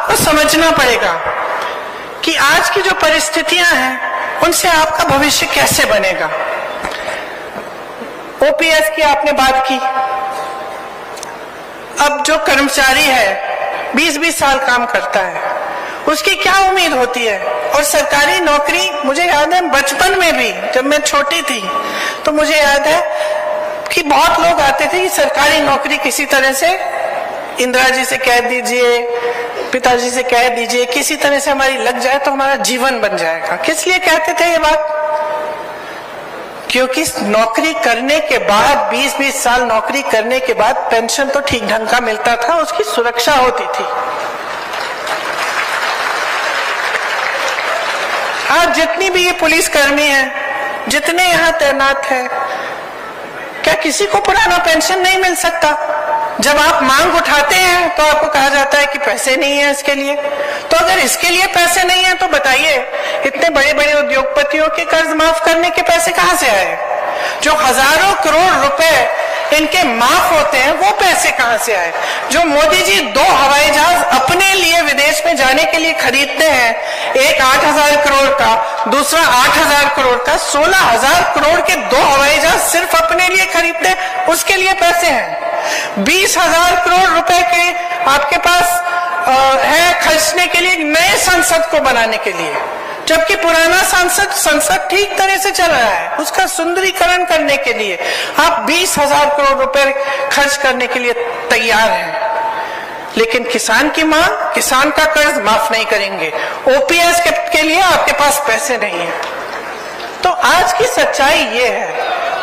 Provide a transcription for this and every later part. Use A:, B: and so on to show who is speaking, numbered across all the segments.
A: आपको समझना पड़ेगा कि आज की जो परिस्थितियां हैं उनसे आपका भविष्य कैसे बनेगा। ओपीएस की आपने बात की, अब जो कर्मचारी है 20-20 साल काम करता है, उसकी क्या उम्मीद होती है। और सरकारी नौकरी, मुझे याद है बचपन में भी जब मैं छोटी थी तो मुझे याद है कि बहुत लोग आते थे कि सरकारी नौकरी किसी तरह से इंदिरा जी से कह दीजिए, पिताजी से कह दीजिए, किसी तरह से हमारी लग जाए तो हमारा जीवन बन जाएगा। किस लिए कहते थे ये बात? क्योंकि नौकरी करने के बाद 20-20 साल नौकरी करने के बाद पेंशन तो ठीक ढंग का मिलता था, उसकी सुरक्षा होती थी। आज जितनी भी ये पुलिसकर्मी हैं, जितने यहाँ तैनात हैं, क्या किसी को पुराना पेंशन नहीं मिल सकता? जब आप मांग उठाते हैं तो आपको कहा जाता है कि पैसे नहीं है इसके लिए। तो अगर इसके लिए पैसे नहीं है तो बताइए, इतने बड़े बड़े उद्योगपतियों के कर्ज माफ करने के पैसे कहां से आए? जो हजारों करोड़ रुपए इनके माफ होते हैं वो पैसे कहां से आए? जो मोदी जी 2 हवाई जहाज अपने लिए विदेश में जाने के लिए खरीदते हैं, एक 8,000 करोड़ का, दूसरा 8,000 करोड़ का, 16,000 करोड़ के 2 हवाई जहाज सिर्फ अपने लिए खरीदते हैं, उसके लिए पैसे हैं। 20,000 करोड़ रुपए के आपके पास है खर्चने के लिए नए संसद को बनाने के लिए, जबकि पुराना संसद ठीक तरह से चल रहा है। उसका सुंदरीकरण करने के लिए आप 20,000 करोड़ रुपए खर्च करने के लिए तैयार हैं, लेकिन किसान की मांग, किसान का कर्ज माफ नहीं करेंगे। ओपीएस के लिए आपके पास पैसे नहीं है। तो आज की सच्चाई ये है,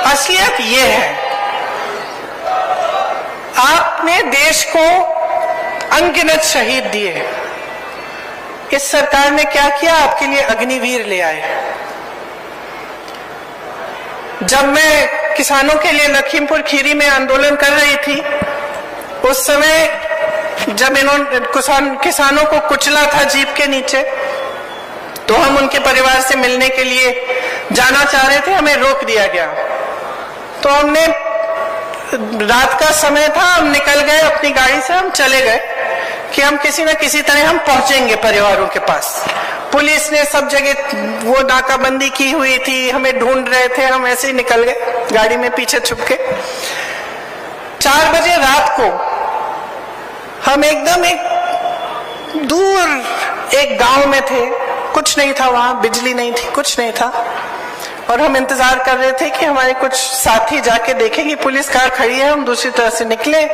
A: असलियत ये है, आपने देश को अनगिनत शहीद दिए। इस सरकार ने क्या किया? आपके लिए अग्निवीर ले आए। जब मैं किसानों के लिए लखीमपुर खीरी में आंदोलन कर रही थी, उस समय जब इन्होंने किसानों को कुचला था जीप के नीचे, तो हम उनके परिवार से मिलने के लिए जाना चाह रहे थे, हमें रोक दिया गया। तो हमने, रात का समय था, हम निकल गए अपनी गाड़ी से, हम चले गए कि हम किसी न किसी तरह हम पहुंचेंगे परिवारों के पास। पुलिस ने सब जगह वो नाकाबंदी की हुई थी, हमें ढूंढ रहे थे, हम ऐसे ही निकल गए गाड़ी में पीछे छुप के। 4 बजे रात को हम एकदम एक दूर एक गांव में थे, कुछ नहीं था वहां, बिजली नहीं थी, कुछ नहीं था, और हम इंतजार कर रहे थे कि हमारे कुछ साथी जाके देखें कि पुलिस कार खड़ी है। हम दूसरी तरफ से निकले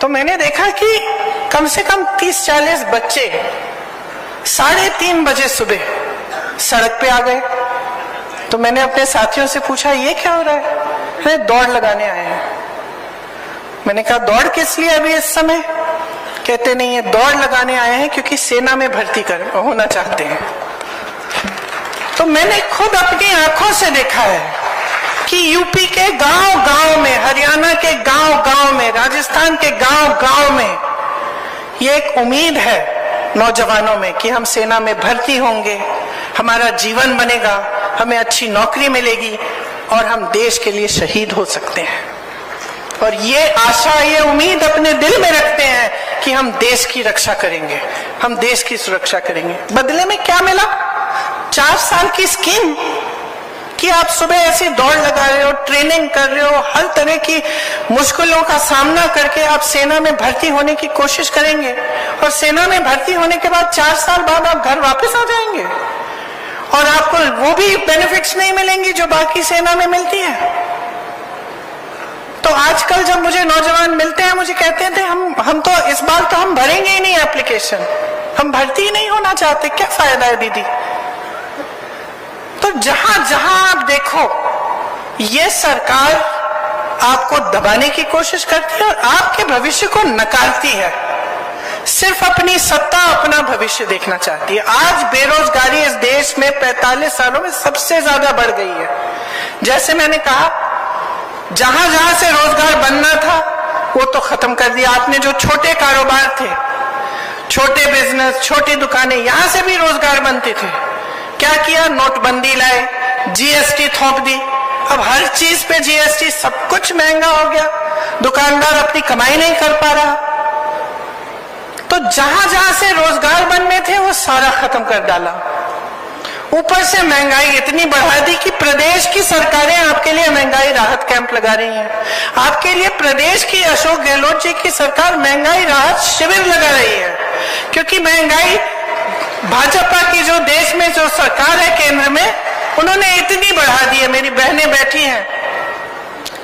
A: तो मैंने देखा कि कम से कम 30-40 बच्चे 3:30 बजे सुबह सड़क पे आ गए। तो मैंने अपने साथियों से पूछा, ये क्या हो रहा है? अरे दौड़ लगाने आए हैं। मैंने कहा, दौड़ किस लिए अभी इस समय? कहते नहीं है, दौड़ लगाने आए हैं क्योंकि सेना में भर्ती होना चाहते हैं। तो मैंने खुद अपनी आंखों से देखा है कि यूपी के गांव-गांव में, हरियाणा के गांव-गांव में, राजस्थान के गांव-गांव में ये एक उम्मीद है नौजवानों में कि हम सेना में भर्ती होंगे, हमारा जीवन बनेगा, हमें अच्छी नौकरी मिलेगी और हम देश के लिए शहीद हो सकते हैं। और ये आशा, ये उम्मीद अपने दिल में रखते हैं कि हम देश की रक्षा करेंगे, हम देश की सुरक्षा करेंगे। बदले में क्या मिला? 4 साल की स्कीम कि आप सुबह ऐसी दौड़ लगा रहे हो, ट्रेनिंग कर रहे हो, हर तरह की मुश्किलों का सामना करके आप सेना में भर्ती होने की कोशिश करेंगे, और सेना में भर्ती होने के बाद 4 साल बाद आप घर वापस आ जाएंगे और आपको वो भी बेनिफिट्स नहीं मिलेंगी जो बाकी सेना में मिलती है। तो आजकल जब मुझे नौजवान मिलते हैं, मुझे कहते थे हम तो इस बार तो हम भरेंगे ही नहीं एप्लीकेशन, हम भर्ती ही नहीं होना चाहते, क्या फायदा है दीदी? तो जहां जहां आप देखो, ये सरकार आपको दबाने की कोशिश करती है और आपके भविष्य को नकारती है, सिर्फ अपनी सत्ता, अपना भविष्य देखना चाहती है। आज बेरोजगारी इस देश में 45 सालों में सबसे ज्यादा बढ़ गई है। जैसे मैंने कहा, जहां जहां से रोजगार बनना था वो तो खत्म कर दिया आपने। जो छोटे कारोबार थे, छोटे बिजनेस, छोटी दुकानें, यहां से भी रोजगार बनते थे, क्या किया? नोटबंदी लाए, जीएसटी थोप दी। अब हर चीज पे जीएसटी, सब कुछ महंगा हो गया, दुकानदार अपनी कमाई नहीं कर पा रहा। तो जहां जहां से रोजगार बनने थे वो सारा खत्म कर डाला। ऊपर से महंगाई इतनी बढ़ा दी कि प्रदेश की सरकारें आपके लिए महंगाई राहत कैंप लगा रही हैं। आपके लिए प्रदेश की अशोक गहलोत जी की सरकार महंगाई राहत शिविर लगा रही है, क्योंकि महंगाई भाजपा की जो देश में जो सरकार है केंद्र में, उन्होंने इतनी बढ़ा दी है। मेरी बहनें बैठी हैं,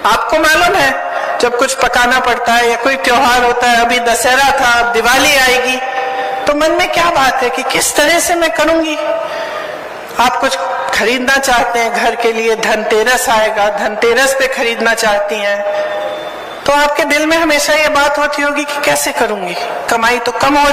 A: आपको मालूम है जब कुछ पकाना पड़ता है या कोई त्योहार होता है, अभी दशहरा था, अब दिवाली आएगी, तो मन में क्या बात है कि किस तरह से मैं करूंगी। आप कुछ खरीदना चाहते हैं घर के लिए, धनतेरस आएगा, धनतेरस पे खरीदना चाहती हैं, तो आपके दिल में हमेशा ये बात होती होगी कि कैसे करूंगी, कमाई तो कम हो